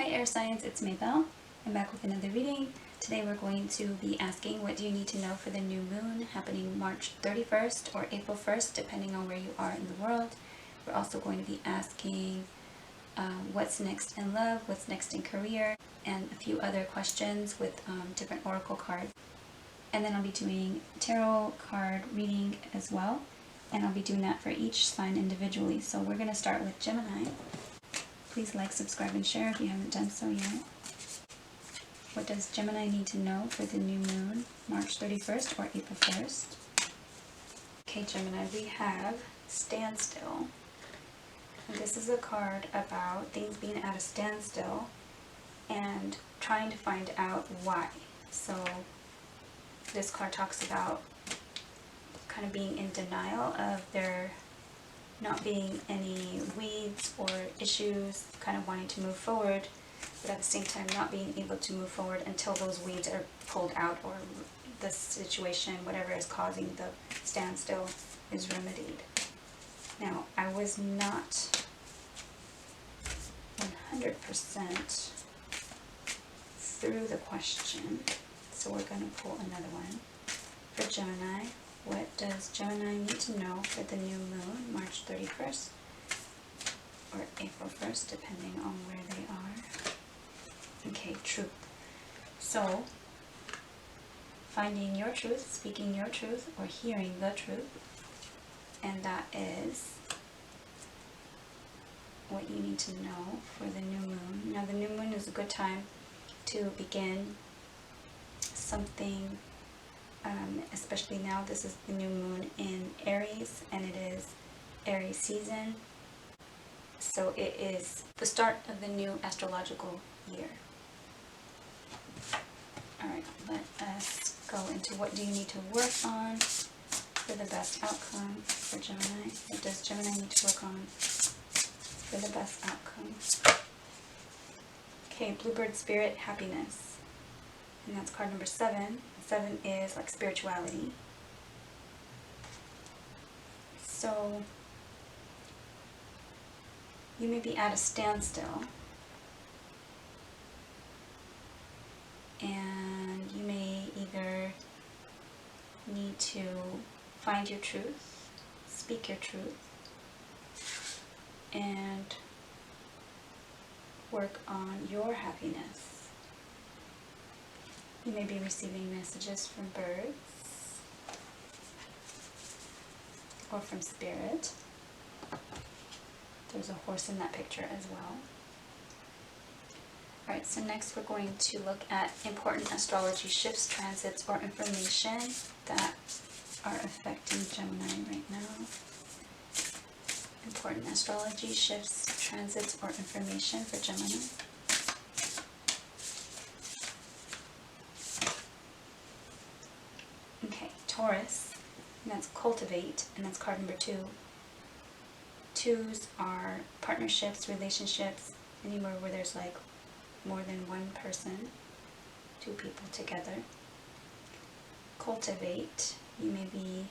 Hi air signs, it's Maybelle. I'm back with another reading. Today we're going to be asking what do you need to know for the new moon happening March 31st or April 1st, depending on where you are in the world. We're also going to be asking what's next in love, what's next in career, and a few other questions with different oracle cards. And then I'll be doing tarot card reading as well, and I'll be doing that for each sign individually. So we're going to start with Gemini. Please like, subscribe, and share if you haven't done so yet. What does Gemini need to know for the new moon, March 31st or April 1st? Okay, Gemini, we have Standstill. And this is a card about things being at a standstill and trying to find out why. So this card talks about kind of being in denial of there not being any weeds or issues, kind of wanting to move forward, but at the same time not being able to move forward until those weeds are pulled out or the situation, whatever is causing the standstill, is remedied. Now, I was not 100% through the question, so we're going to pull another one. For Gemini, what does Gemini need to know for the new moon, March 31st or April 1st, depending on where they are? Okay, truth. So, finding your truth, speaking your truth, or hearing the truth, and that is what you need to know for the new moon. Now, the new moon is a good time to begin something. Especially now, this is the new moon in Aries, and it is Aries season. So it is the start of the new astrological year. Alright, let us go into what do you need to work on for the best outcome for Gemini. What does Gemini need to work on for the best outcome? Okay, Bluebird Spirit, Happiness. And that's card number 7. 7 is like spirituality. So you may be at a standstill, and you may either need to find your truth, speak your truth, and work on your happiness. You may be receiving messages from birds or from spirit. There's a horse in that picture as well. Alright, so next we're going to look at important astrology shifts, transits, or information that are affecting Gemini right now. Important astrology shifts, transits, or information for Gemini. Okay, Taurus, and that's cultivate, and that's card number 2. 2s are partnerships, relationships, anywhere where there's like more than one person, 2 people together. Cultivate, you may be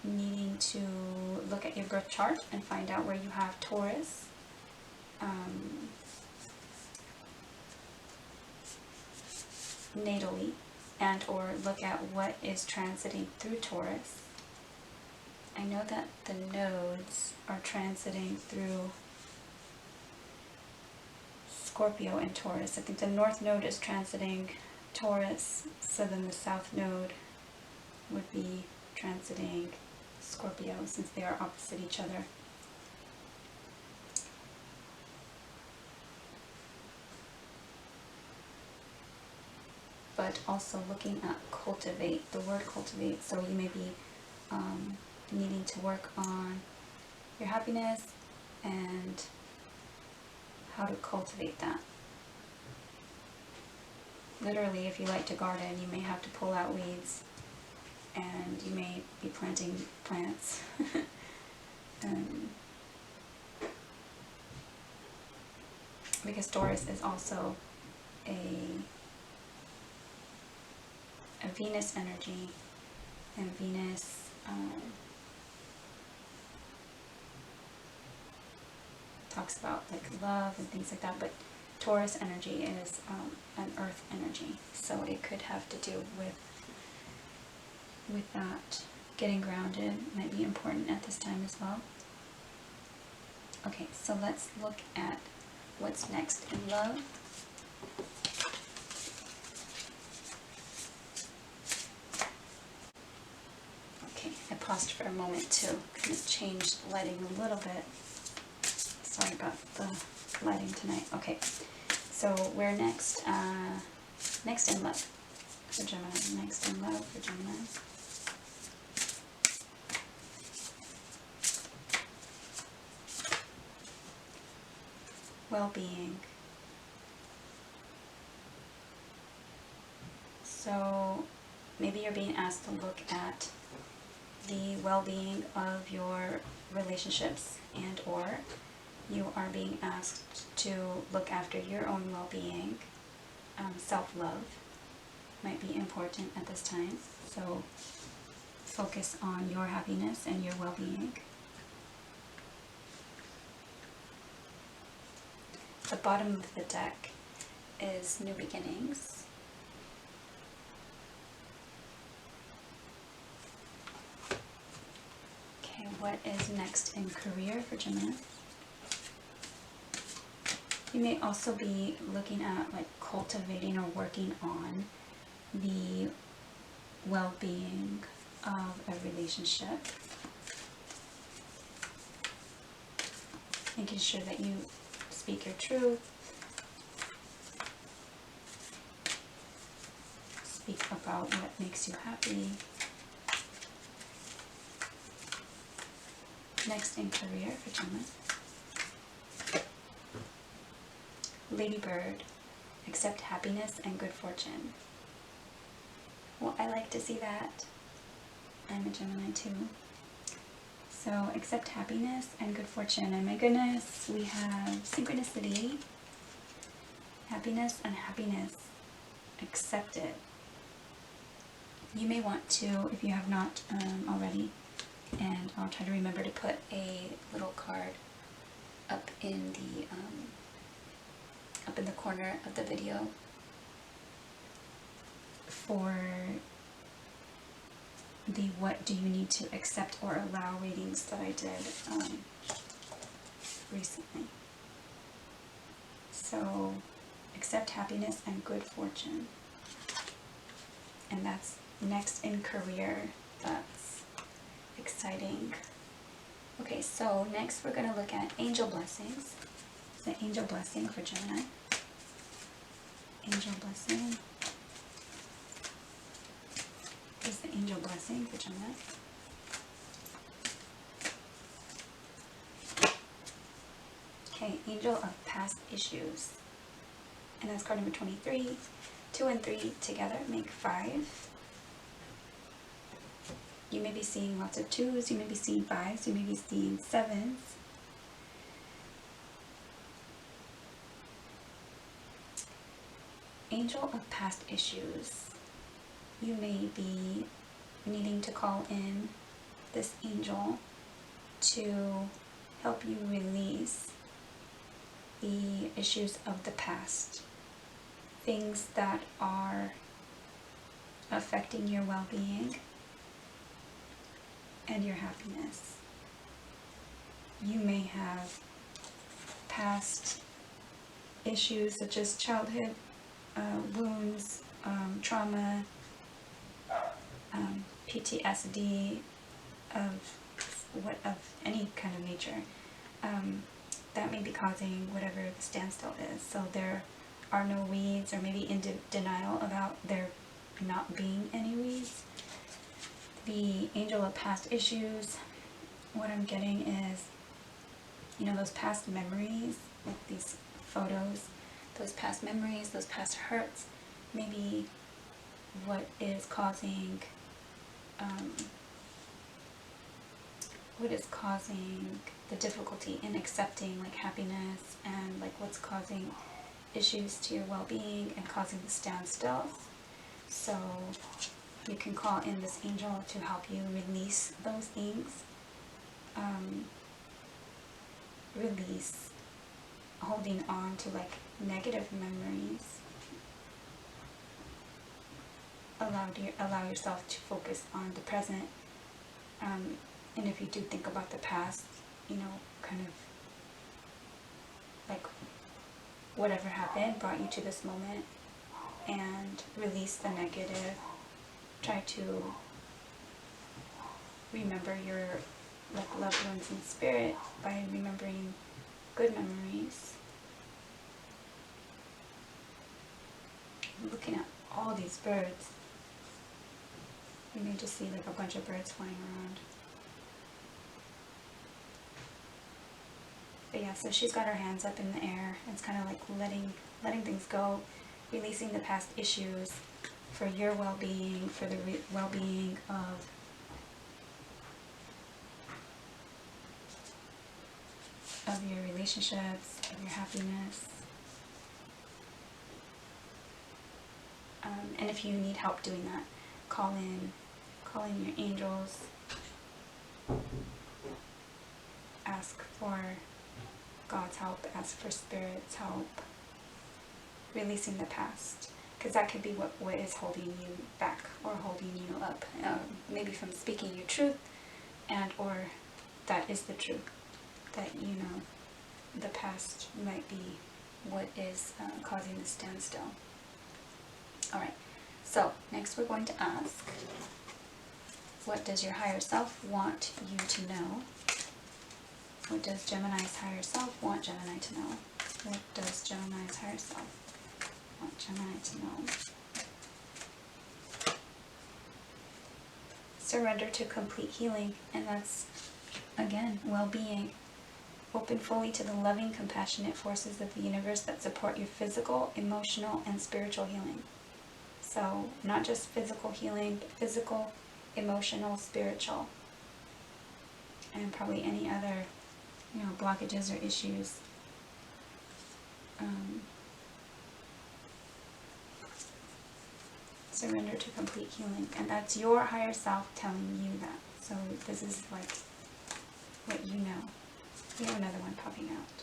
needing to look at your birth chart and find out where you have Taurus. Natally, and or look at what is transiting through Taurus. I know that the nodes are transiting through Scorpio and Taurus. I think the north node is transiting Taurus, so then the south node would be transiting Scorpio, since they are opposite each other. But also looking at cultivate, the word cultivate, so you may be needing to work on your happiness and how to cultivate that. Literally, if you like to garden, you may have to pull out weeds, and you may be planting plants. Because Taurus is also a Venus energy, and Venus talks about like love and things like that, but Taurus energy is an earth energy, so it could have to do with that. Getting grounded might be important at this time as well. Okay, so let's look at what's next in love. Okay, I paused for a moment to kind of change the lighting a little bit. Sorry about the lighting tonight. Okay, so we're next, next in love for Gemini. Next in love for Gemini. Well-being. So maybe you're being asked to look at the well-being of your relationships, and or you are being asked to look after your own well-being. Self-love might be important at this time, so focus on your happiness and your well-being. The bottom of the deck is new beginnings. Okay, what is next in career for Gemini? You may also be looking at like cultivating or working on the well-being of a relationship. Making sure that you speak your truth. Speak about what makes you happy. Next in career for Gemini. Ladybird, accept happiness and good fortune. Well, I like to see that. I'm a Gemini too. So accept happiness and good fortune. And my goodness, we have synchronicity, happiness and happiness. Accept it. You may want to, if you have not already, and I'll try to remember to put a little card up in the corner of the video for the what do you need to accept or allow readings that I did recently. So accept happiness and good fortune, and that's next in career. That's exciting. Okay, so next we're going to look at angel blessings. The angel blessing for Gemini. Angel blessing. Is the angel blessing for Gemini? Okay, angel of past issues. And that's card number 23. 2 and 3 together make 5. You may be seeing lots of 2s, you may be seeing 5s, you may be seeing 7s. Angel of past issues. You may be needing to call in this angel to help you release the issues of the past. Things that are affecting your well-being and your happiness. You may have past issues such as childhood wounds, trauma, PTSD of any kind of nature that may be causing whatever the standstill is. So there are no weeds, or maybe in denial about there not being any weeds. The angel of past issues, what I'm getting is, you know, those past memories, like these photos, those past memories, those past hurts, maybe what is causing the difficulty in accepting like happiness, and like what's causing issues to your well-being and causing the standstill. So you can call in this angel to help you release those things. Release holding on to like negative memories, allow yourself to focus on the present. And if you do think about the past, you know, kind of like whatever happened brought you to this moment, and release the negative. Try to remember your like loved ones in spirit by remembering good memories. I'm looking at all these birds. You may just see like a bunch of birds flying around. But yeah, so she's got her hands up in the air. It's kind of like letting things go, releasing the past issues for your well-being, for the well-being of your relationships, of your happiness. And if you need help doing that, call in your angels, ask for God's help, ask for Spirit's help, releasing the past, because that could be what is holding you back or holding you up, maybe from speaking your truth, and or that is the truth, that, you know, the past might be what is causing the standstill. Alright, so next we're going to ask, what does your higher self want you to know? What does Gemini's higher self want Gemini to know? What does Gemini's higher self want Gemini to know? Surrender to complete healing, and that's, again, well-being. Open fully to the loving, compassionate forces of the universe that support your physical, emotional, and spiritual healing. So, not just physical healing, but physical, emotional, spiritual, and probably any other, you know, blockages or issues. Surrender to complete healing, and that's your higher self telling you that. So this is like what you know. We have another one popping out.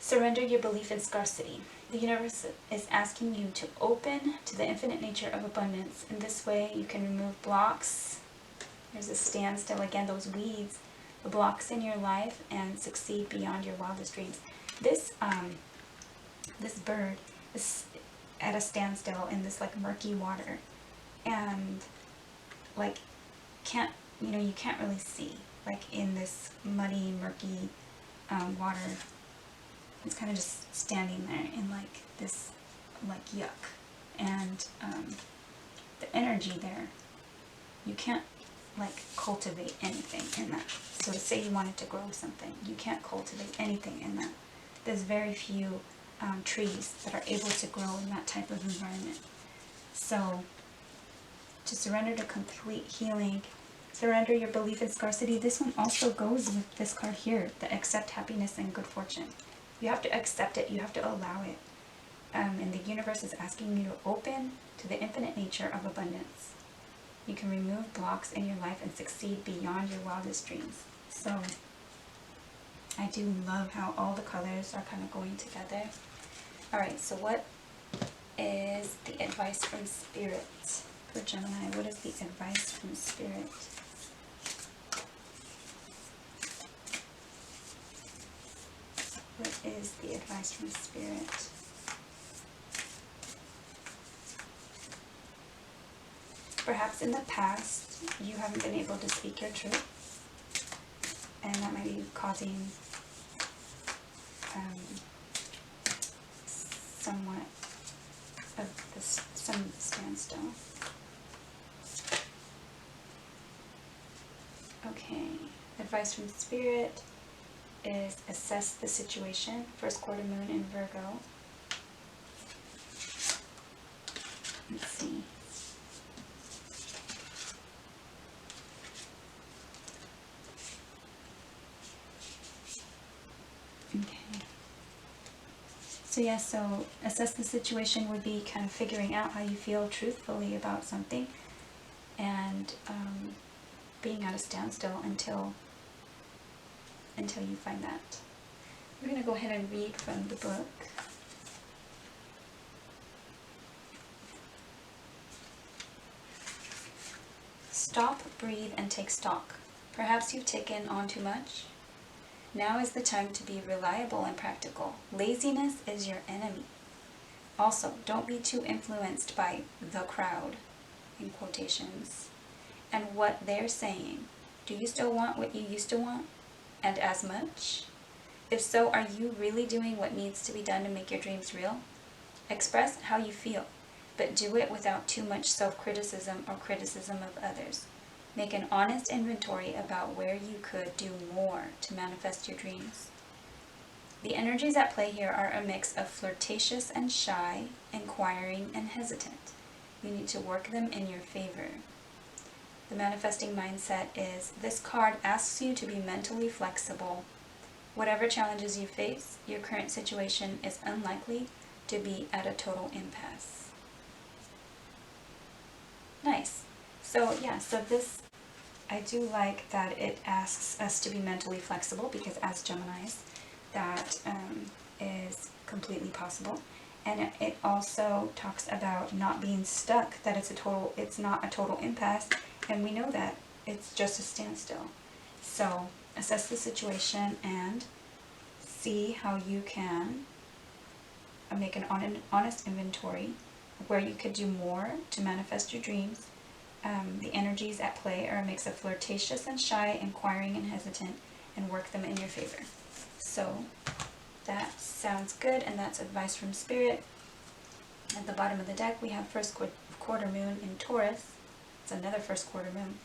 Surrender your belief in scarcity. The universe is asking you to open to the infinite nature of abundance. In this way, you can remove blocks. There's a standstill, again, those weeds, the blocks in your life, and succeed beyond your wildest dreams. This bird is at a standstill in this like murky water, and like you can't really see, like in this muddy, murky water. It's kind of just standing there in like this like yuck, and the energy there, you can't like cultivate anything in that. So say you wanted to grow something, you can't cultivate anything in that. There's very few trees that are able to grow in that type of environment. So to surrender to complete healing, surrender your belief in scarcity. This one also goes with this card here, the accept happiness and good fortune. You have to accept it, you have to allow it. And the universe is asking you to open to the infinite nature of abundance. You can remove blocks in your life and succeed beyond your wildest dreams. So I do love how all the colors are kind of going together. Alright, so what is the advice from Spirit for Gemini? What is the advice from Spirit? What is the advice from Spirit? Perhaps in the past, you haven't been able to speak your truth, and that might be causing somewhat of some standstill. Okay, advice from Spirit is assess the situation. First quarter moon in Virgo. Let's see. Okay. So yeah, so assess the situation would be kind of figuring out how you feel truthfully about something, and being at a standstill until you find that. We're going to go ahead and read from the book. Stop, breathe, and take stock. Perhaps you've taken on too much. Now is the time to be reliable and practical. Laziness is your enemy. Also, don't be too influenced by the crowd, in quotations, and what they're saying. Do you still want what you used to want? And as much? If so, are you really doing what needs to be done to make your dreams real? Express how you feel, but do it without too much self-criticism or criticism of others. Make an honest inventory about where you could do more to manifest your dreams. The energies at play here are a mix of flirtatious and shy, inquiring and hesitant. You need to work them in your favor. The manifesting mindset is, this card asks you to be mentally flexible. Whatever challenges you face, your current situation is unlikely to be at a total impasse. Nice. So yeah, so this, I do like that it asks us to be mentally flexible, because as Geminis, that is completely possible. And it also talks about not being stuck, that it's not a total impasse, and we know that it's just a standstill. So assess the situation and see how you can make an honest inventory of where you could do more to manifest your dreams. The energies at play are a mix of flirtatious and shy, inquiring and hesitant, and work them in your favor. So that sounds good, and that's advice from Spirit. At the bottom of the deck, we have first quarter moon in Taurus. It's another first quarter moon.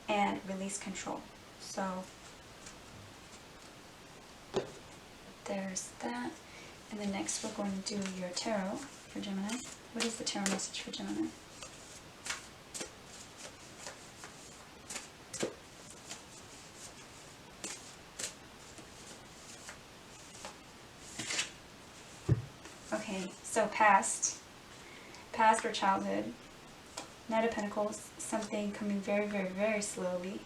And release control. So there's that. And then next we're going to do your tarot for Gemini. What is the tarot message for Gemini? Okay, so past or childhood, Knight of Pentacles, something coming very, very, very slowly,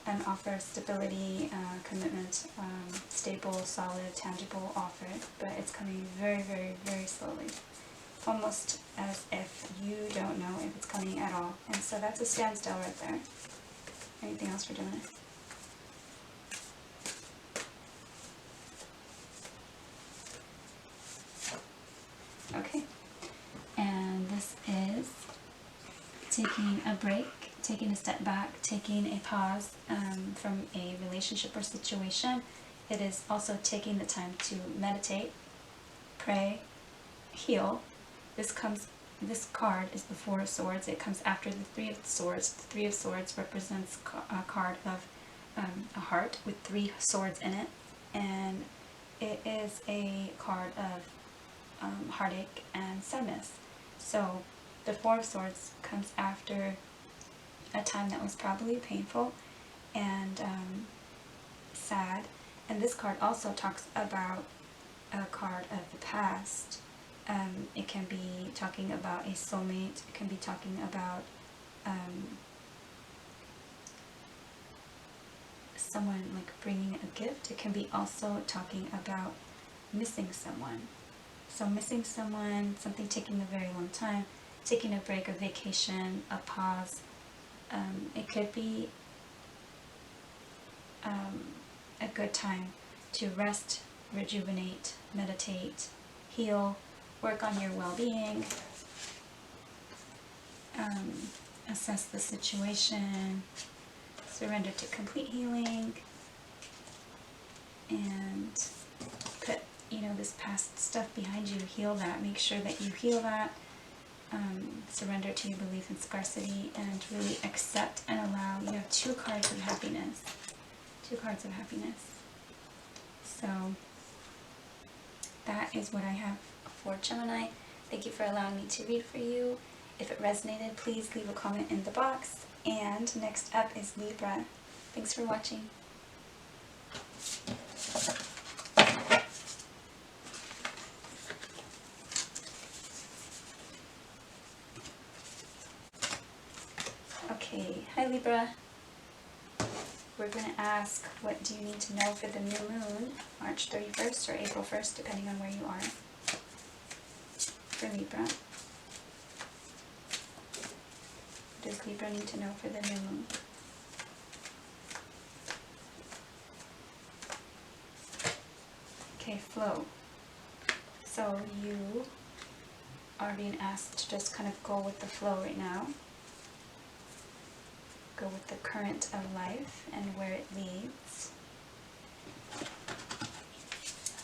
an offer of stability, commitment, stable, solid, tangible offer, but it's coming very, very, very slowly, almost as if you don't know if it's coming at all. And so that's a standstill right there. Anything else for Gemini? Okay, and this is taking a break, taking a step back, taking a pause from a relationship or situation. It is also taking the time to meditate, pray, heal. This card is the Four of Swords. It comes after the Three of Swords. The Three of Swords represents a card of a heart with 3 swords in it, and it is a card of heartache and sadness. So the Four of Swords comes after a time that was probably painful and sad. And this card also talks about a card of the past. It can be talking about a soulmate. It can be talking about someone like bringing a gift. It can be also talking about missing someone. So missing someone, something taking a very long time, taking a break, a vacation, a pause. It could be a good time to rest, rejuvenate, meditate, heal, work on your well-being, assess the situation, surrender to complete healing, and put this past stuff behind you. Heal that. Make sure that you heal that. Surrender to your belief in scarcity and really accept and allow. You have 2 cards of happiness. 2 cards of happiness. So that is what I have for Gemini. Thank you for allowing me to read for you. If it resonated, please leave a comment in the box. And next up is Libra. Thanks for watching. Okay, hi Libra. we're going to ask, what do you need to know for the new moon, March 31st or April 1st, depending on where you are, for Libra. What does Libra need to know for the new moon? Okay, flow. So you are being asked to just kind of go with the flow right now. Go with the current of life and where it leads.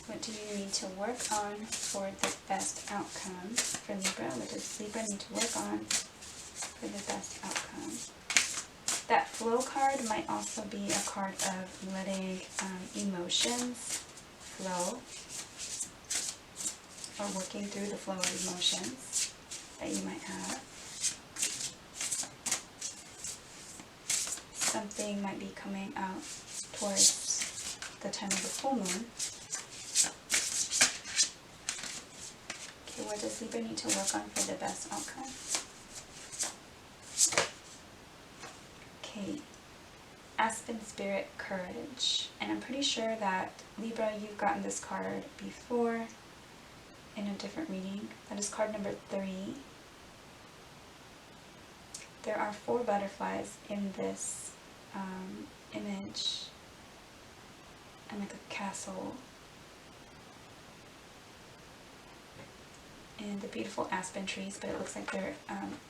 What do you need to work on for the best outcome for Libra? What does Libra need to work on for the best outcome? That flow card might also be a card of letting emotions flow, or working through the flow of emotions that you might have. Something might be coming out towards the time of the full moon. Okay, what does Libra need to work on for the best outcome? Okay, Aspen Spirit, Courage. And I'm pretty sure that, Libra, you've gotten this card before in a different reading. That is card number 3. There are 4 butterflies in this image, and like a castle, and the beautiful aspen trees, but it looks like they're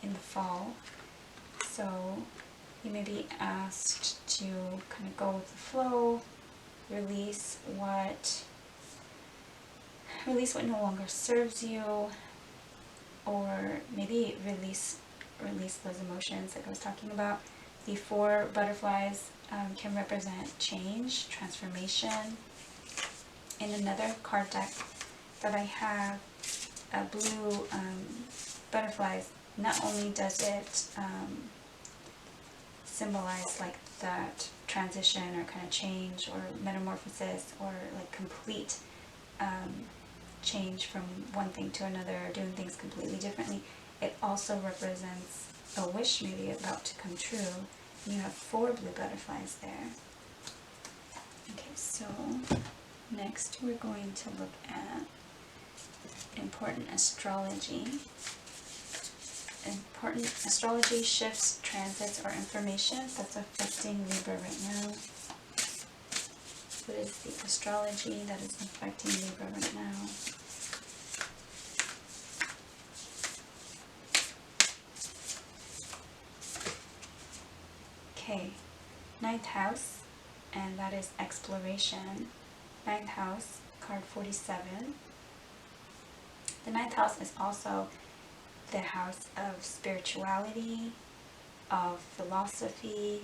in the fall. So you may be asked to kind of go with the flow, release what no longer serves you, or maybe release those emotions like I was talking about. The 4 butterflies can represent change, transformation. In another card deck that I have, a blue butterflies, not only does it symbolize like that transition or kind of change or metamorphosis or like complete change from one thing to another, doing things completely differently, it also represents a wish maybe about to come true. You have 4 blue butterflies there. Okay, so next we're going to look at important astrology. Important astrology shifts, transits, or information that's affecting Libra right now. What is the astrology that is affecting Libra right now? Okay, 9th house, and that is exploration. 9th house, card 47. The 9th house is also the house of spirituality, of philosophy,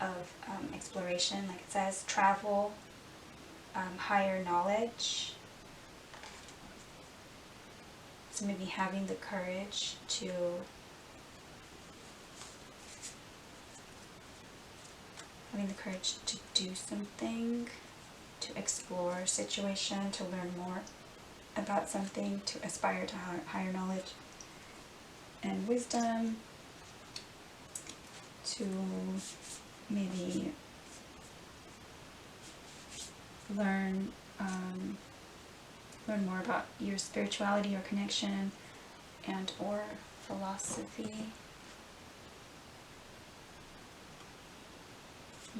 of exploration, like it says, travel, higher knowledge. So maybe having the courage to do something, to explore a situation, to learn more about something, to aspire to higher knowledge and wisdom, to maybe learn more about your spirituality or connection and or philosophy.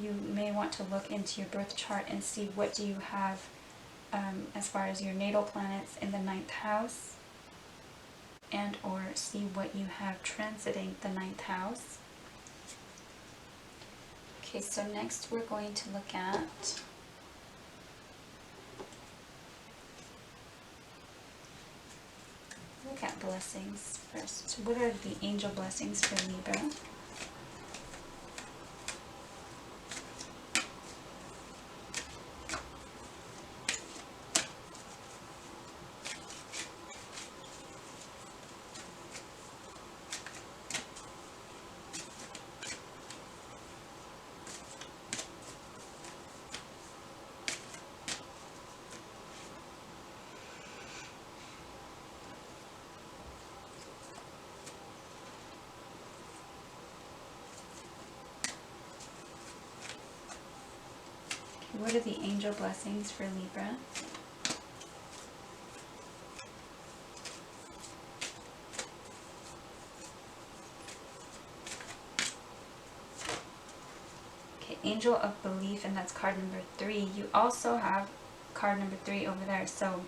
You may want to look into your birth chart and see what do you have as far as your natal planets in the 9th house, and or see what you have transiting the 9th house. Okay, so next we're going to look at blessings first. What are the angel blessings for Libra? What are the angel blessings for Libra? Okay, Angel of Belief, and that's card number 3. You also have card number 3 over there, so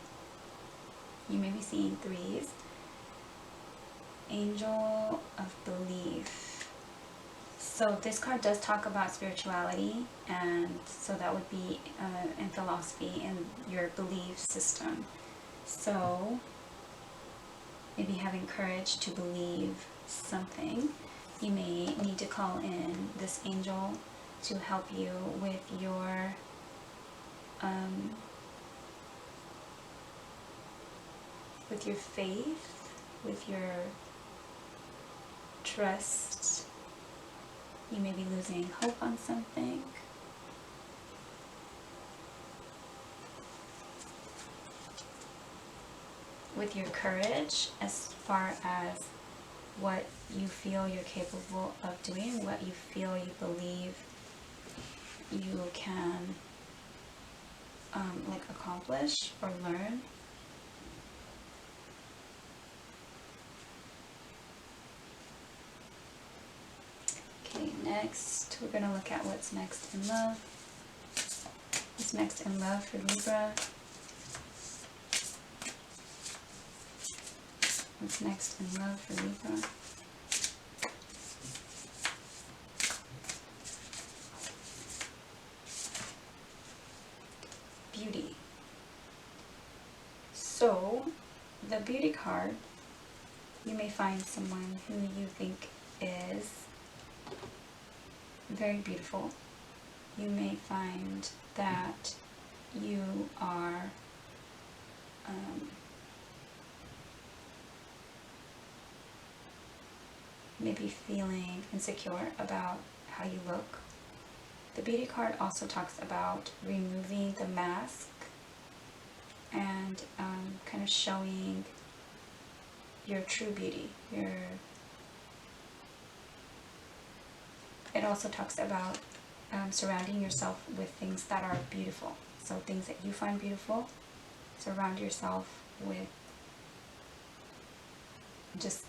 you may be seeing 3s. Angel of Belief. So this card does talk about spirituality, and so that would be in philosophy and your belief system. So maybe having courage to believe something. You may need to call in this angel to help you with your faith, with your trust. You may be losing hope on something. With your courage, as far as what you feel you're capable of doing, what you feel you believe you can like accomplish or learn. Okay, next we're going to look at what's next in love. What's next in love for Libra? What's next in love for Libra? Beauty. So, the beauty card, you may find someone who you think is very beautiful. You may find that you are maybe feeling insecure about how you look. The beauty card also talks about removing the mask and kind of showing your true beauty. It also talks about surrounding yourself with things that are beautiful. So things that you find beautiful, surround yourself with just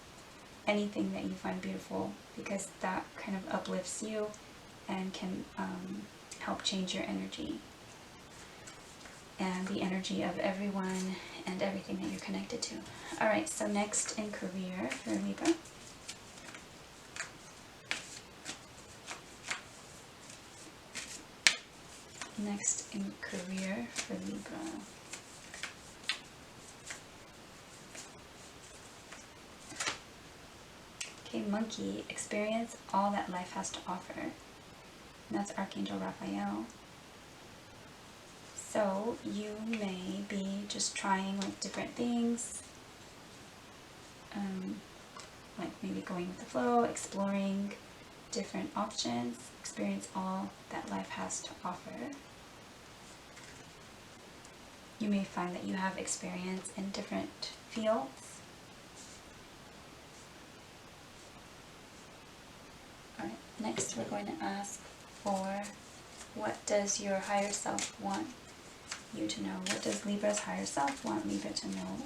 anything that you find beautiful, because that kind of uplifts you and can help change your energy and the energy of everyone and everything that you're connected to. Alright, so next in career for Libra. Next in career for Libra. Okay, monkey, experience all that life has to offer. And that's Archangel Raphael. So you may be just trying like different things, like maybe going with the flow, exploring different options, experience all that life has to offer. You may find that you have experience in different fields. Alright, next we're going to ask for, what does your higher self want you to know? What does Libra's higher self want Libra to know?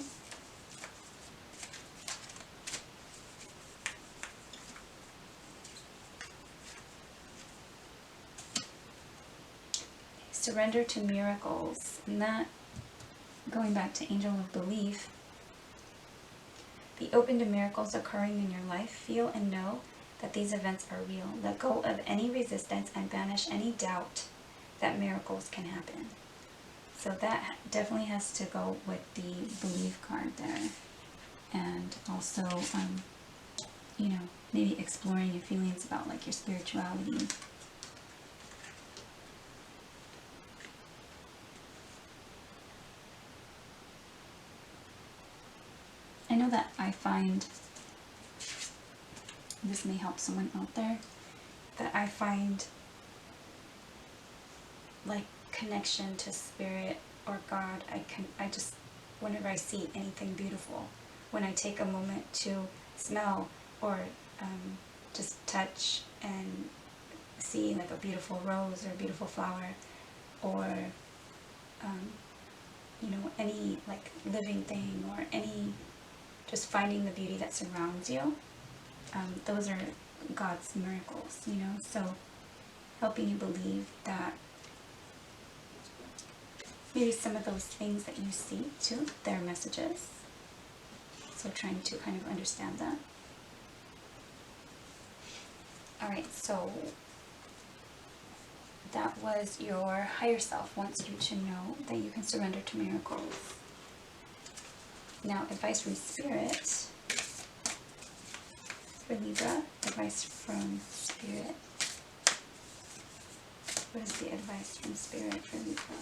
Surrender to miracles. And that, going back to Angel of Belief, be open to miracles occurring in your life. Feel and know that these events are real. Let go of any resistance and banish any doubt that miracles can happen. So that definitely has to go with the belief card there. And also, you know, maybe exploring your feelings about like your spirituality. I know that I find, this may help someone out there, that I find like connection to spirit or God, I just, whenever I see anything beautiful, when I take a moment to smell or just touch and see like a beautiful rose or a beautiful flower, or you know, any like living thing, or any, just finding the beauty that surrounds you. Those are God's miracles, you know, so helping you believe that maybe some of those things that you see too, they're messages. So trying to kind of understand that. Alright, so that was your higher self wants you to know that you can surrender to miracles. Now, advice from Spirit for Libra. Advice from Spirit. What is the advice from Spirit for Libra?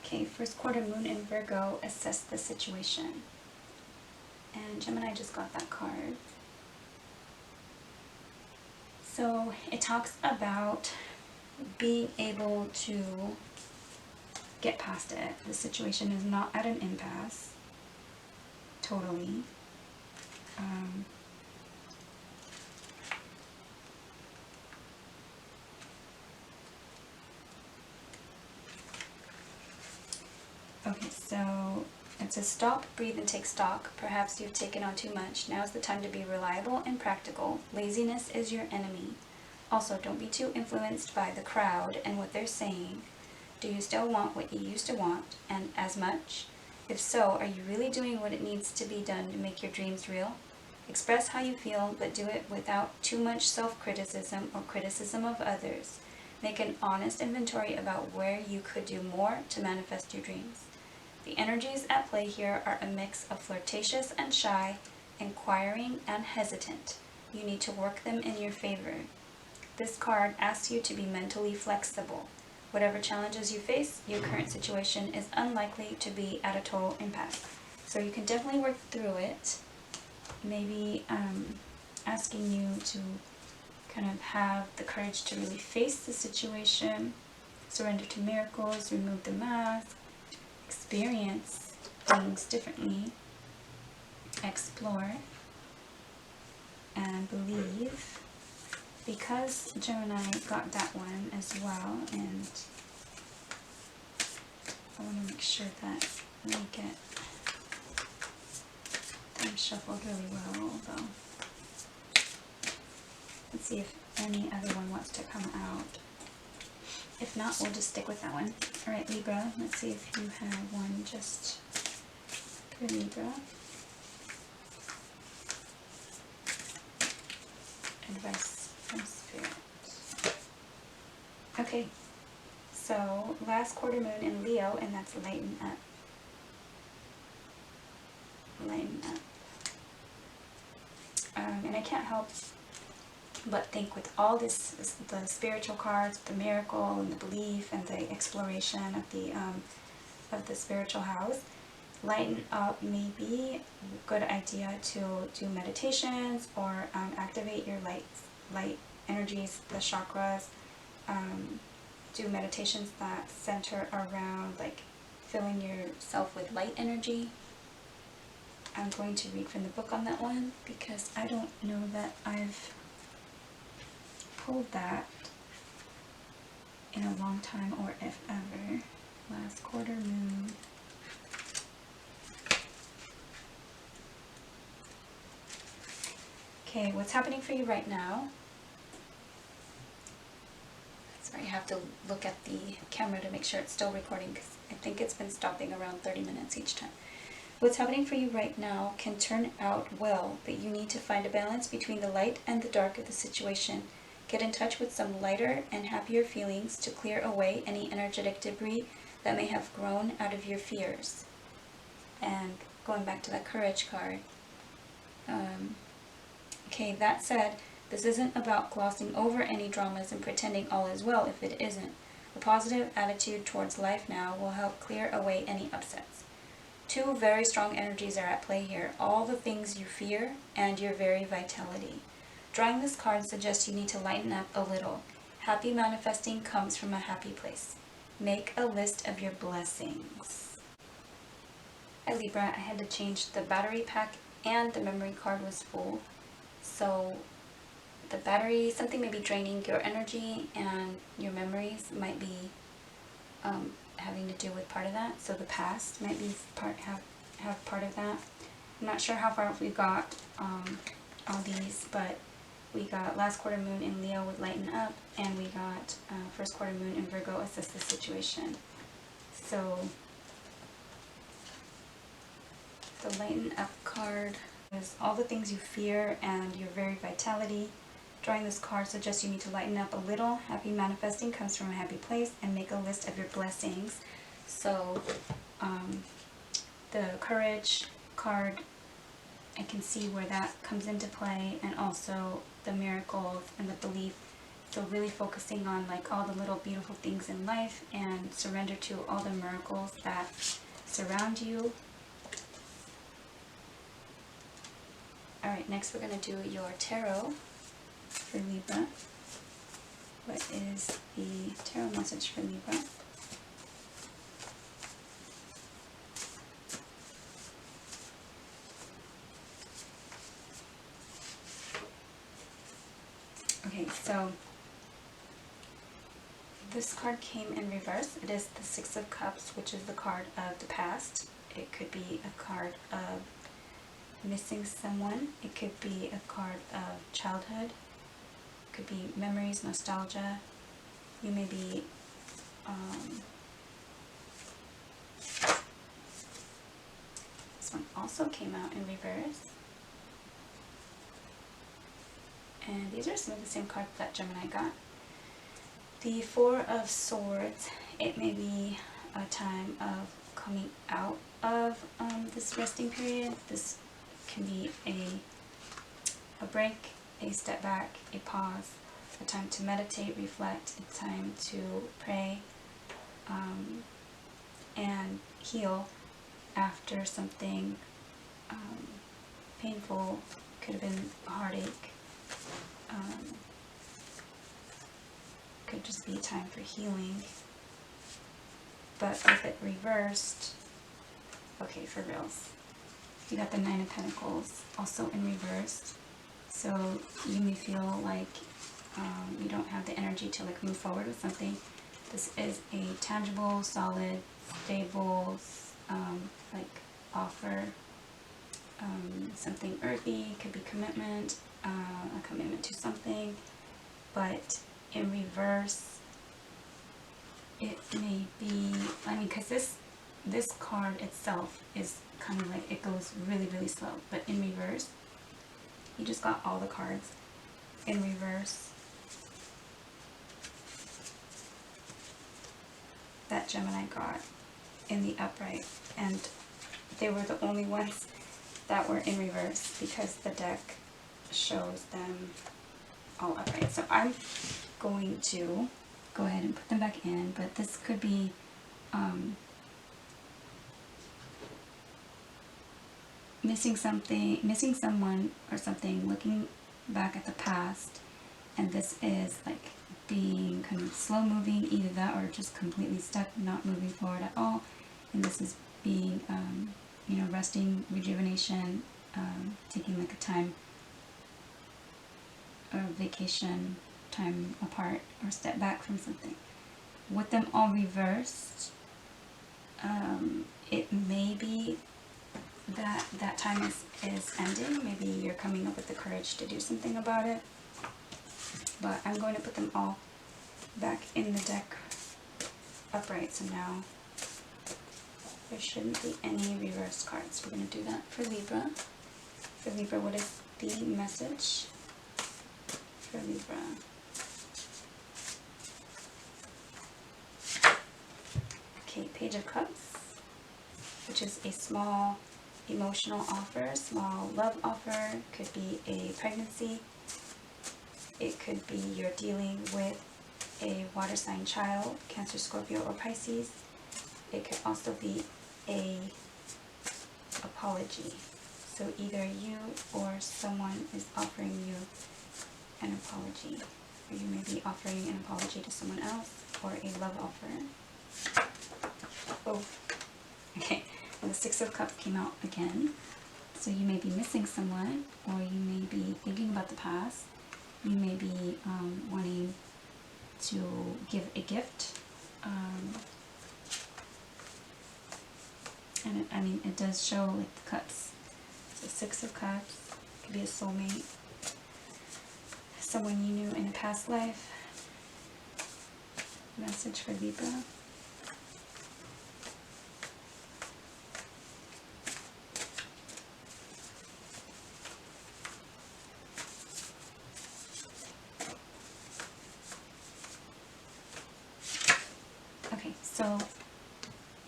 Okay, first quarter moon in Virgo, assess the situation. And Gemini just got that card. So it talks about being able to get past it. The situation is not at an impasse. Totally. Okay, so it says stop, breathe, and take stock. Perhaps you've taken on too much. Now's the time to be reliable and practical. Laziness is your enemy. Also, don't be too influenced by the crowd and what they're saying. Do you still want what you used to want, and as much? If so, are you really doing what it needs to be done to make your dreams real? Express how you feel, but do it without too much self-criticism or criticism of others. Make an honest inventory about where you could do more to manifest your dreams. The energies at play here are a mix of flirtatious and shy, inquiring and hesitant. You need to work them in your favor. This card asks you to be mentally flexible. Whatever challenges you face, your current situation is unlikely to be at a total impasse. So you can definitely work through it. Maybe asking you to kind of have the courage to really face the situation, surrender to miracles, remove the mask, experience things differently, explore, and believe. Because Gemini got that one as well, and I want to make sure that we get them shuffled really well, although let's see if any other one wants to come out. If not, we'll just stick with that one. Alright, Libra, let's see if you have one just for Libra. Advice from Spirit. Okay, so last quarter moon in Leo, and that's lighten up. Lighten up. And I can't help but think with all this, the spiritual cards, the miracle and the belief and the exploration of the spiritual house, lighten up may be a good idea to do meditations or activate your light energies, the chakras. Do meditations that center around like filling yourself with light energy. I'm going to read from the book on that one because I don't know that I've pulled that in a long time, or if ever. Last quarter moon. Okay, what's happening for you right now? Sorry, I have to look at the camera to make sure it's still recording because I think it's been stopping around 30 minutes each time. What's happening for you right now can turn out well, but you need to find a balance between the light and the dark of the situation. Get in touch with some lighter and happier feelings to clear away any energetic debris that may have grown out of your fears. And going back to that courage card. Okay, that said, this isn't about glossing over any dramas and pretending all is well if it isn't. A positive attitude towards life now will help clear away any upsets. Two very strong energies are at play here, all the things you fear and your very vitality. Drawing this card suggests you need to lighten up a little. Happy manifesting comes from a happy place. Make a list of your blessings. Hi Libra, I had to change the battery pack and the memory card was full. So the battery, something may be draining your energy, and your memories might be having to do with part of that. So the past might be have part of that. I'm not sure how far we got all these, but we got last quarter moon in Leo would lighten up, and we got first quarter moon in Virgo, assess the situation. So the lighten up card is all the things you fear and your very vitality. Drawing this card suggests you need to lighten up a little. Happy manifesting comes from a happy place, and make a list of your blessings. So the courage card, I can see where that comes into play, and also the miracles and the belief. So really focusing on like all the little beautiful things in life, and surrender to all the miracles that surround you. Alright, next we're going to do your tarot for Libra. What is the tarot message for Libra? Okay, so this card came in reverse. It is the Six of Cups, which is the card of the past. It could be a card of missing someone. It could be a card of childhood. It could be memories, nostalgia. You may be this one also came out in reverse. And these are some of the same cards that Gemini got. The Four of Swords. It may be a time of coming out of this resting period. This can be a break, a step back, a pause, a time to meditate, reflect, a time to pray, and heal after something painful. Could have been a heartache. Could just be a time for healing. But with it reversed, okay, for reals, you got the Nine of Pentacles also in reverse. So you may feel like you don't have the energy to like move forward with something. This is a tangible, solid, stable like offer. Something earthy, could be commitment, a commitment to something, but in reverse it may be, I mean, because this card itself is kind of like, it goes really, really slow, but in reverse, you just got all the cards in reverse that Gemini got in the upright, and they were the only ones that were in reverse because the deck shows them all upright. So I'm going to go ahead and put them back in, but this could be missing something, missing someone or something, looking back at the past, and this is like being kind of slow moving, either that or just completely stuck, not moving forward at all. And this is being you know, resting, rejuvenation, taking like a time or vacation, time apart, or step back from something. With them all reversed, it may be that that time is ending. Maybe you're coming up with the courage to do something about it. But I'm going to put them all back in the deck upright. So now there shouldn't be any reverse cards. We're going to do that for Libra. For Libra, what is the message for Libra? Okay, Page of Cups, which is a small emotional offer, small love offer. Could be a pregnancy. It could be you're dealing with a water sign child, Cancer, Scorpio, or Pisces. It could also be a apology. So either you or someone is offering you an apology, or you may be offering an apology to someone else, or a love offer. Oh, okay. And the Six of Cups came out again. So you may be missing someone, or you may be thinking about the past. You may be wanting to give a gift. And I mean, it does show like the cups. So 6 of Cups. Could be a soulmate. Someone you knew in a past life. Message for Libra. Okay, so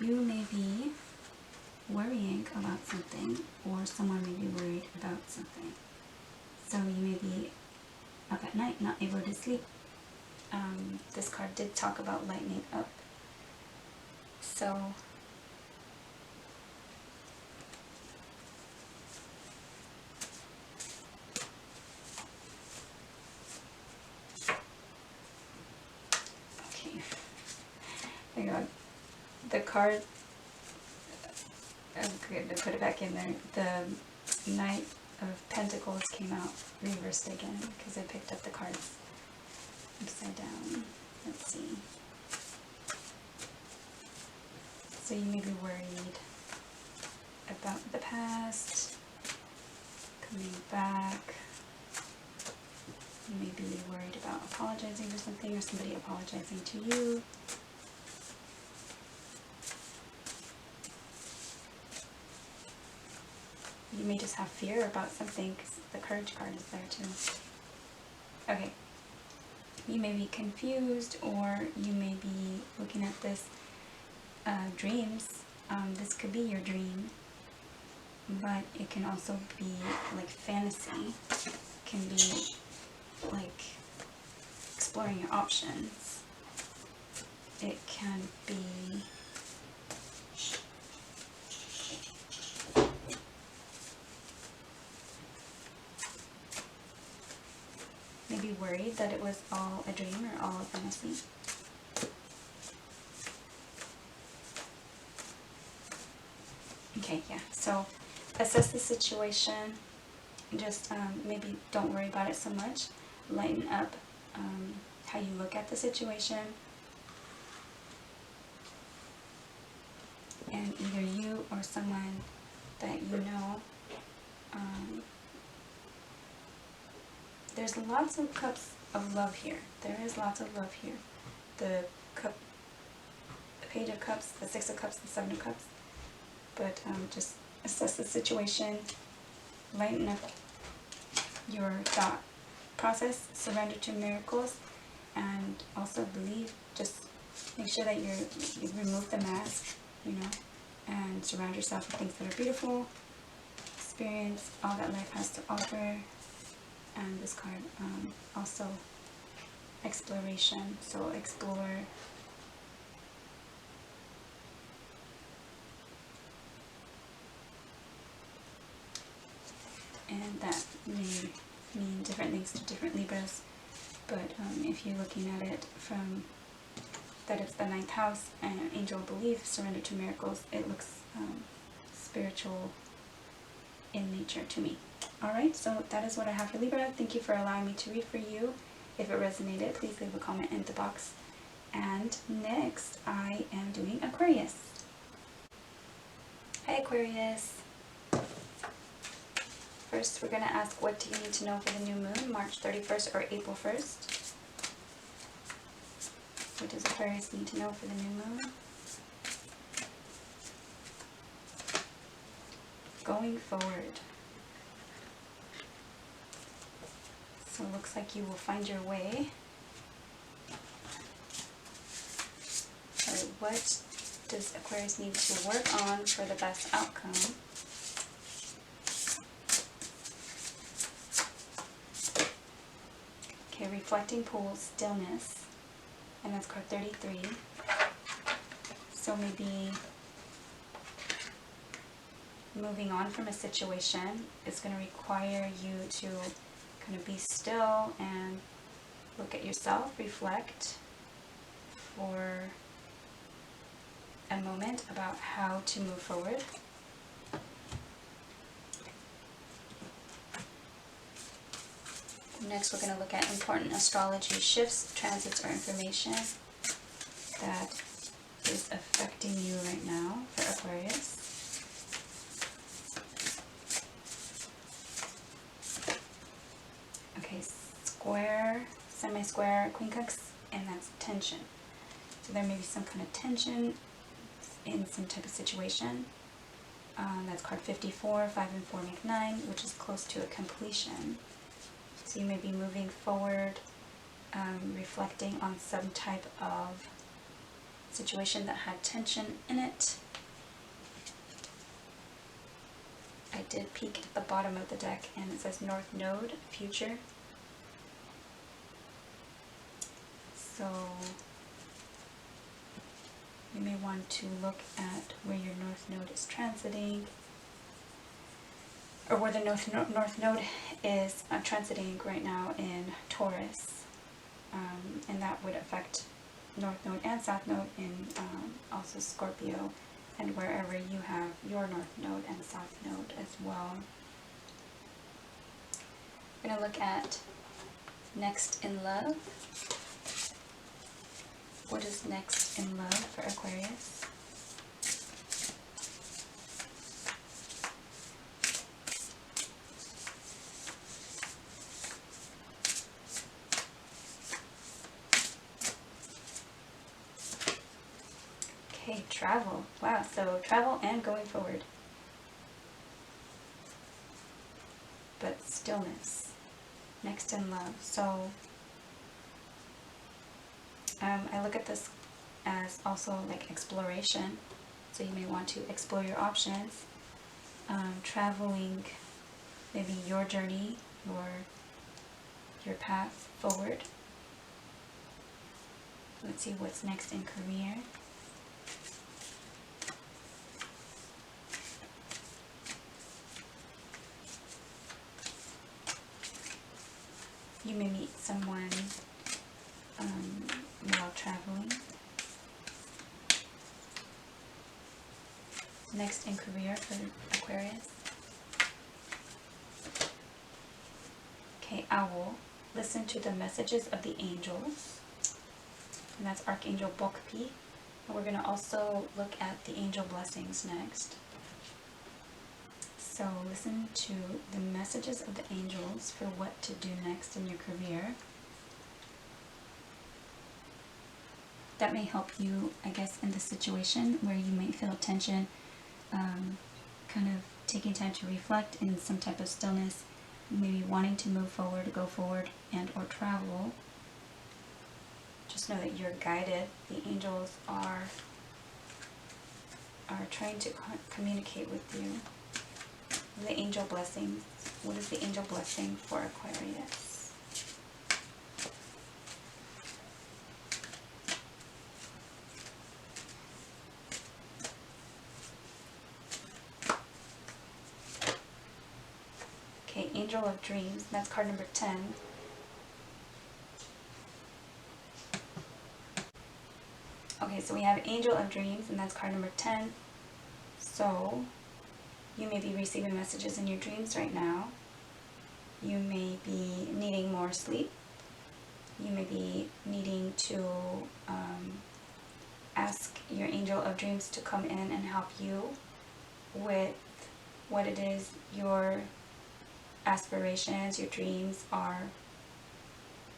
you may be worrying about something, or someone may be worried about something. So you may be up at night, not able to sleep. This card did talk about lightening up. So okay, there you go. The card, I'm going to put it back in there. The Knight of Pentacles came out reversed again because I picked up the cards upside down. Let's see. So you may be worried about the past, coming back. You may be worried about apologizing for something, or somebody apologizing to you. You may just have fear about something, because the Courage card is there too. Okay. You may be confused, or you may be looking at this dreams. This could be your dream, but it can also be like fantasy. It can be like exploring your options. It can be maybe worried that it was all a dream or all a fantasy. Okay, yeah, so assess the situation. Just maybe don't worry about it so much. Lighten up how you look at the situation. And either you or someone that you know, there's lots of cups of love here. There is lots of love here. The Page of Cups, the 6 of Cups, the 7 of Cups. But just assess the situation, lighten up your thought process, surrender to miracles, and also believe. Just make sure that you remove the mask, you know, and surround yourself with things that are beautiful. Experience all that life has to offer. And this card also exploration. So explore. And that may mean different things to different Libras, but if you're looking at it from that it's the 9th house and angel belief, surrender to miracles, it looks spiritual in nature to me. Alright, so that is what I have for Libra. Thank you for allowing me to read for you. If it resonated, please leave a comment in the box. And next, I am doing Aquarius. Hi Aquarius. First, we're going to ask, what do you need to know for the new moon, March 31st or April 1st? What does Aquarius need to know for the new moon? Going forward. So it looks like you will find your way. So what does Aquarius need to work on for the best outcome? Okay, reflecting pool, stillness, and that's card 33. So maybe moving on from a situation is going to require you to kind of be still and look at yourself, reflect for a moment about how to move forward. Next, we're going to look at important astrology shifts, transits, or information that is affecting you right now for Aquarius. Okay, square, semi-square, Queen Cups, and that's tension. So there may be some kind of tension in some type of situation. That's card 54, 5 and 4 make 9, which is close to a completion. So you may be moving forward, reflecting on some type of situation that had tension in it. I did peek at the bottom of the deck and it says North Node, Future. So you may want to look at where your North Node is transiting, or where the North Node is transiting right now in Taurus, and that would affect North Node and South Node in also Scorpio, and wherever you have your North Node and South Node as well. We're going to look at next in love. What is next in love for Aquarius? Okay, travel. Wow, so travel and going forward. But stillness. Next in love. So I look at this as also like exploration. So you may want to explore your options. Traveling, maybe your journey, your path forward. Let's see what's next in career. You may meet someone while traveling. Next in career for Aquarius. Okay, owl. Listen to the messages of the angels. And that's Archangel Bokpi. And we're going to also look at the angel blessings next. So listen to the messages of the angels for what to do next in your career. That may help you, I guess, in the situation where you might feel tension, kind of taking time to reflect in some type of stillness, maybe wanting to move forward, go forward, and or travel. Just know that you're guided. The angels are trying to communicate with you. The angel blessings. What is the angel blessing for Aquarius? Okay, Angel of Dreams. That's card number 10. Okay, so we have Angel of Dreams, and that's card number 10. So you may be receiving messages in your dreams right now. You may be needing more sleep. You may be needing to ask your Angel of Dreams to come in and help you with what it is your aspirations, your dreams are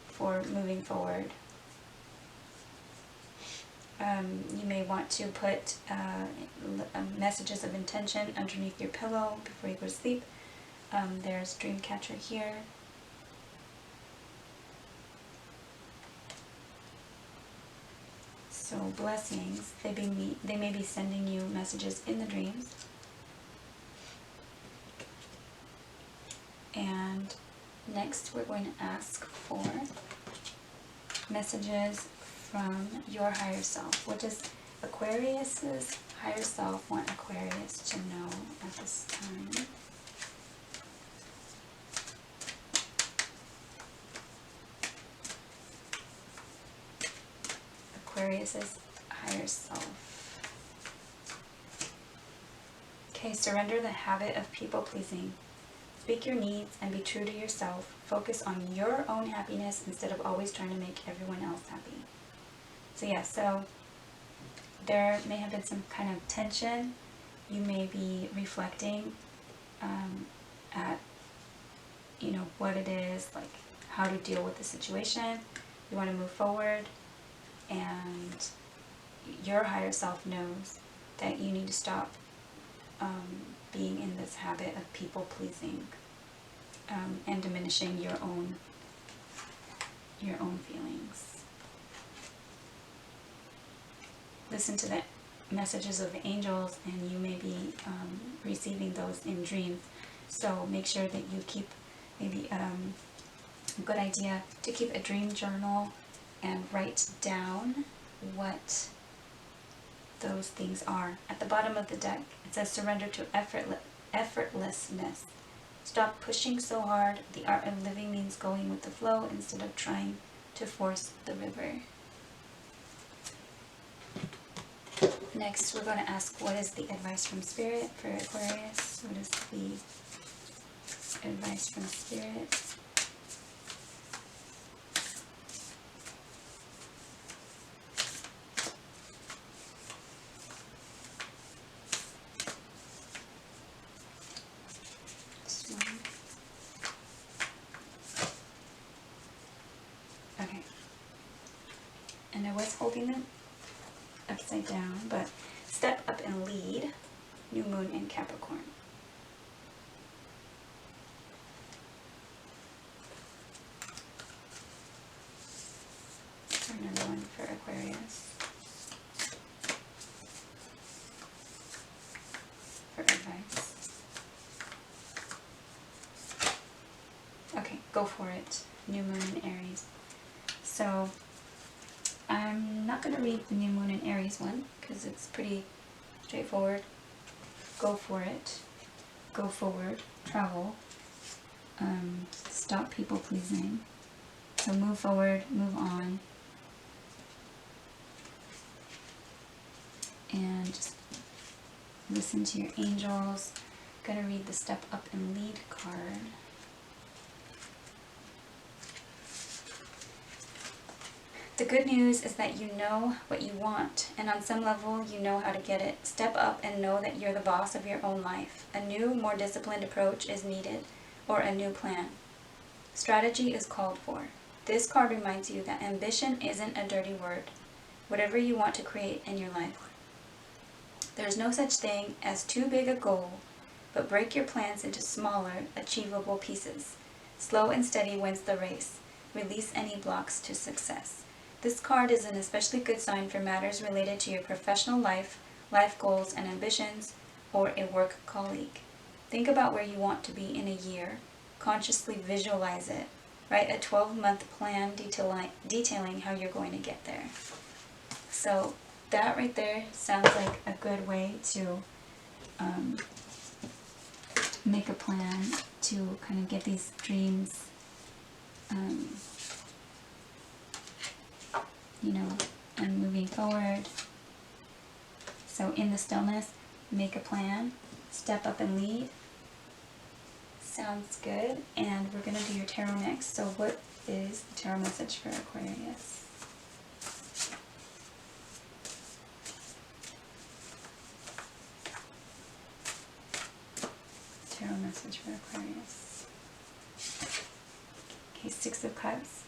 for moving forward. You may want to put messages of intention underneath your pillow before you go to sleep. There's Dreamcatcher here. So blessings, they may be sending you messages in the dreams. And next we're going to ask for messages from your higher self. What does Aquarius's higher self want Aquarius to know at this time? Aquarius's higher self. Okay, surrender the habit of people pleasing. Speak your needs and be true to yourself. focus on your own happiness instead of always trying to make everyone else happy. So yeah, so there may have been some kind of tension. You may be reflecting at, you know, what it is, like how to deal with the situation. You want to move forward, and your higher self knows that you need to stop being in this habit of people pleasing and diminishing your own feelings. Listen to the messages of the angels, and you may be receiving those in dreams. So make sure that you keep, maybe a good idea to keep a dream journal and write down what those things are. At the bottom of the deck, it says surrender to effortlessness. Stop pushing so hard. The art of living means going with the flow instead of trying to force the river. Next, we're going to ask, what is the advice from Spirit for Aquarius? What is the advice from Spirit? This one. Okay. And I was holding them upside down, but step up and lead. New moon in Capricorn. Another one for Aquarius. For advice. Okay, go for it. New moon in Aries. So I'm not going to read the new moon in Aries one because it's pretty straightforward. Go for it. Go forward. Travel. Stop people pleasing. So move forward, move on. And just listen to your angels. I'm going to read the step up and lead card. The good news is that you know what you want, and on some level you know how to get it. Step up and know that you're the boss of your own life. A new, more disciplined approach is needed, or a new plan. Strategy is called for. This card reminds you that ambition isn't a dirty word. Whatever you want to create in your life. There's no such thing as too big a goal, but break your plans into smaller, achievable pieces. Slow and steady wins the race. Release any blocks to success. This card is an especially good sign for matters related to your professional life, life goals and ambitions, or a work colleague. Think about where you want to be in a year. Consciously visualize it. Write a 12-month plan detailing how you're going to get there. So that right there sounds like a good way to make a plan to kind of get these dreams, you know, and moving forward. So in the stillness, make a plan, step up and lead. Sounds good. And we're going to do your tarot next. So what is the tarot message for Aquarius? Tarot message for Aquarius. Okay, Six of Cups.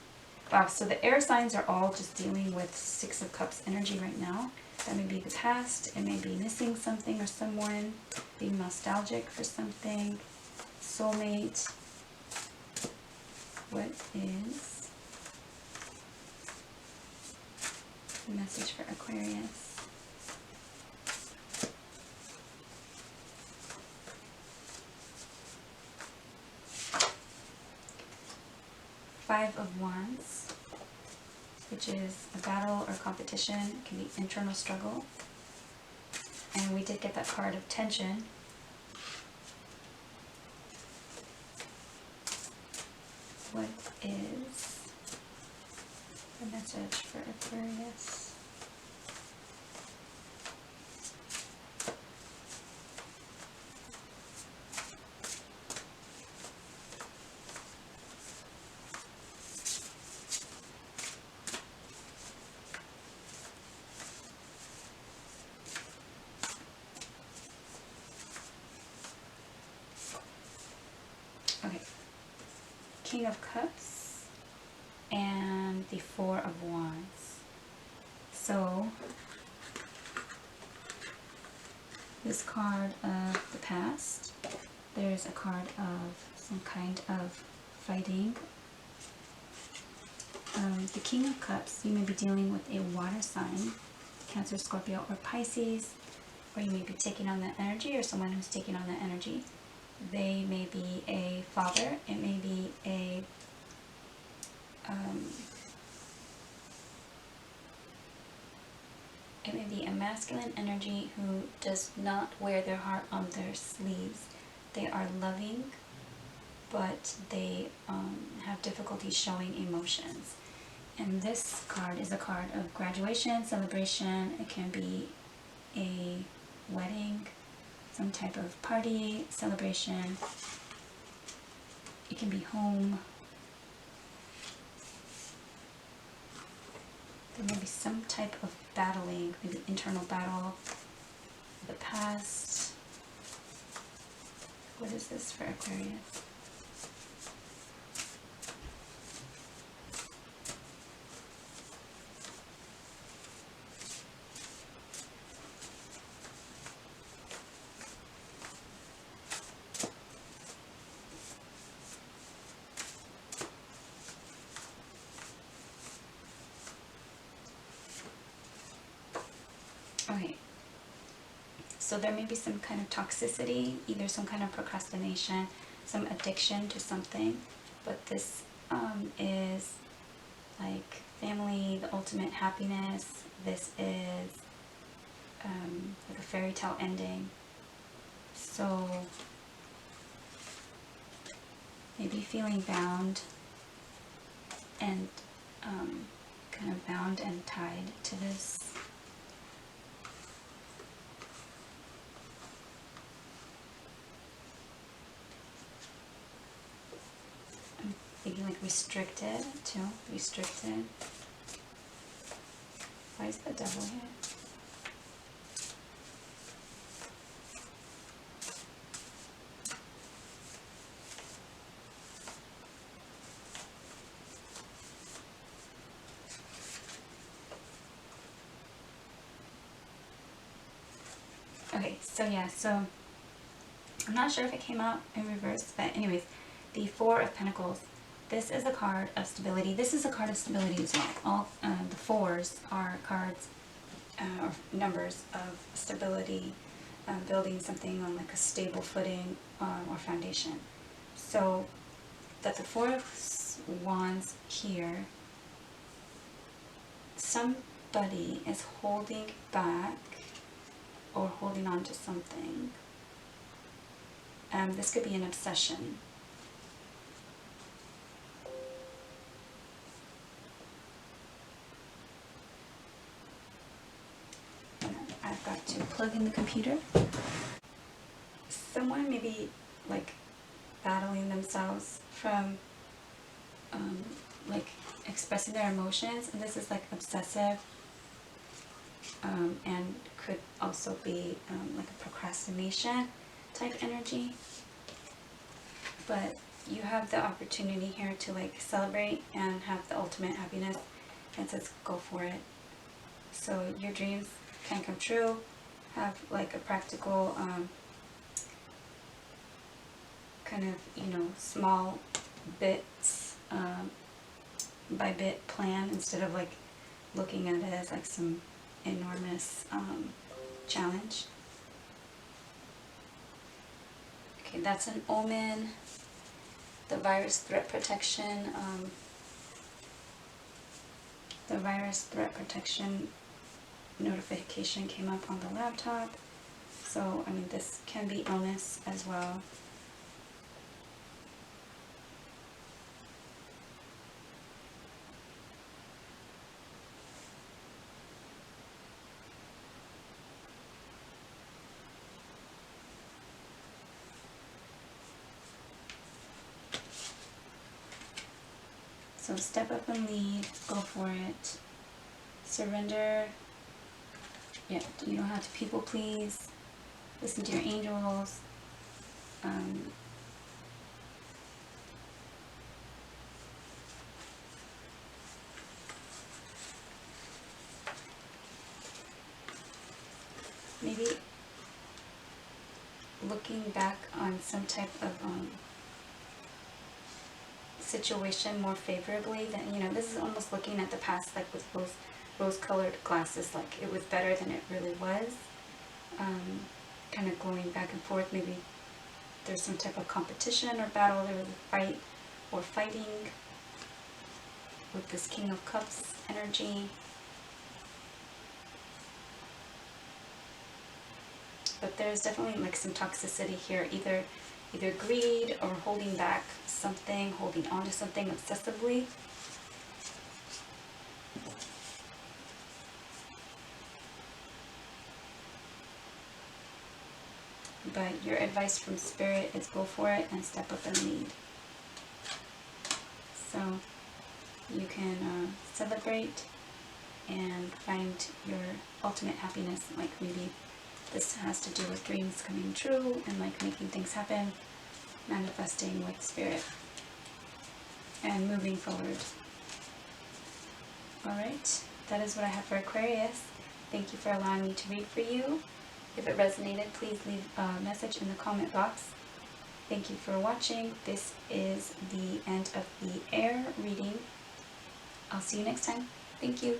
Wow, so the air signs are all just dealing with Six of Cups energy right now. That may be the past. It may be missing something or someone, being nostalgic for something. Soulmate. What is the message for Aquarius? Five of Wands, which is a battle or competition. It can be internal struggle. And we did get that card of tension. What is the message for Aquarius? King of Cups and the Four of Wands. So this card of the past, there's a card of some kind of fighting. The King of Cups, you may be dealing with a water sign, Cancer, Scorpio, or Pisces, or you may be taking on that energy, or someone who's taking on that energy. They may be a father, it may be a masculine energy who does not wear their heart on their sleeves. They are loving, but they have difficulty showing emotions. And this card is a card of graduation, celebration. It can be a wedding, some type of party, celebration. It can be home. There may be some type of battling, maybe internal battle, the past. What is this for Aquarius? Okay, so there may be some kind of toxicity, either some kind of procrastination, some addiction to something, but this is like family, the ultimate happiness. This is like a fairy tale ending. So maybe feeling bound and kind of bound and tied to this. Thinking like restricted too. Restricted. Why is the devil here? Okay, so yeah, so I'm not sure if it came out in reverse, but anyways, the Four of Pentacles. This is a card of stability. This is a card of stability as well. All the fours are cards or numbers of stability, building something on like a stable footing or foundation. So that the Four of Wands here, somebody is holding back or holding on to something. This could be an obsession. I've got to plug in the computer. Someone may be like battling themselves from like expressing their emotions, and this is like obsessive, and could also be like a procrastination type energy. But you have the opportunity here to like celebrate and have the ultimate happiness, and says go for it. So your dreams can come true. Have like a practical kind of, you know, small bits by bit plan, instead of like looking at it as like some enormous challenge. Okay, that's an omen. The virus threat protection, notification came up on the laptop. So I mean, this can be illness as well. So step up and lead, go for it. Surrender. Yeah, you don't have to people please. Listen to your angels. maybe looking back on some type of situation more favorably than, you know, this is almost looking at the past like with rose-colored glasses, like it was better than it really was. Kind of going back and forth. Maybe there's some type of competition or battle, there was a fight or fighting with this King of Cups energy. But there's definitely like some toxicity here, either greed or holding back something, holding on to something obsessively. But your advice from Spirit is go for it and step up and lead. So you can celebrate and find your ultimate happiness. Like maybe this has to do with dreams coming true and like making things happen, manifesting with Spirit and moving forward. Alright, that is what I have for Aquarius. Thank you for allowing me to read for you. If it resonated, please leave a message in the comment box. Thank you for watching. This is the end of the air reading. I'll see you next time. Thank you.